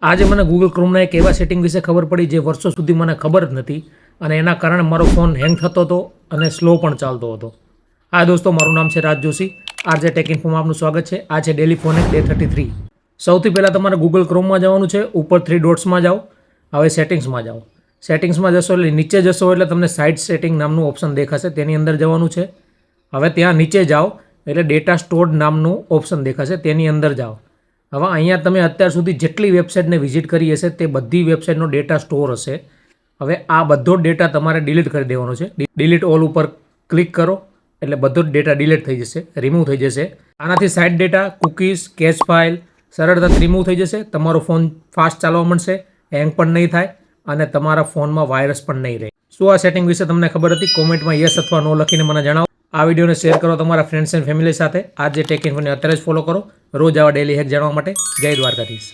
આજે મને ગૂગલ ક્રોમના એક એવા સેટિંગ વિશે ખબર પડી જે વર્ષો સુધી મને ખબર જ નથી અને એના કારણે મારો ફોન હેંગ થતો હતો અને સ્લો પણ ચાલતો હતો. હા દોસ્તો, મારું નામ છે રાજ જોશી. આરજે ટેક ઇન્ફોમાં આપનું સ્વાગત છે. આ છે ડેલી ફોન ડે 33. સૌથી પહેલાં તમારે ગૂગલ ક્રોમમાં જવાનું છે. ઉપર 3 ડોટ્સમાં જાઓ. હવે સેટિંગ્સમાં જાઓ. સેટિંગ્સમાં જશો એટલે નીચે જશો એટલે તમને સાઇટ સેટિંગ નામનું ઓપ્શન દેખાશે, તેની અંદર જવાનું છે. હવે ત્યાં નીચે જાઓ એટલે ડેટા સ્ટોર્ડ નામનું ઓપ્શન દેખાશે, તેની અંદર જાઓ. હવે અહીંયા તમે અત્યાર સુધી જેટલી વેબસાઇટને વિઝિટ કરી હશે તે બધી વેબસાઇટનો ડેટા સ્ટોર હશે. હવે આ બધો જ ડેટા તમારે ડિલીટ કરી દેવાનો છે. ડિલીટ ઓલ ઉપર ક્લિક કરો એટલે બધો જ ડેટા ડિલીટ થઈ જશે, રિમૂવ થઈ જશે. આનાથી site data, cookies, catch file સરળતાથી રિમૂવ થઈ જશે. તમારો ફોન ફાસ્ટ ચાલવા માંડશે, હેંગ પણ નહીં થાય અને તમારા ફોનમાં વાયરસ પણ નહીં રહે. શું આ સેટિંગ વિશે તમને ખબર હતી? કોમેન્ટમાં યસ અથવા નો લખીને મને જણાવો. આ વિડીયોને શેર કરો તમારા ફ્રેન્ડ્સ એન્ડ ફેમિલી સાથે. આજે ટેક ઇન્ફોને અત્યારે જ ફોલો કરો રોજ આવા ડેલી હેક જાણવા માટે. જય દ્વારકાધીશ.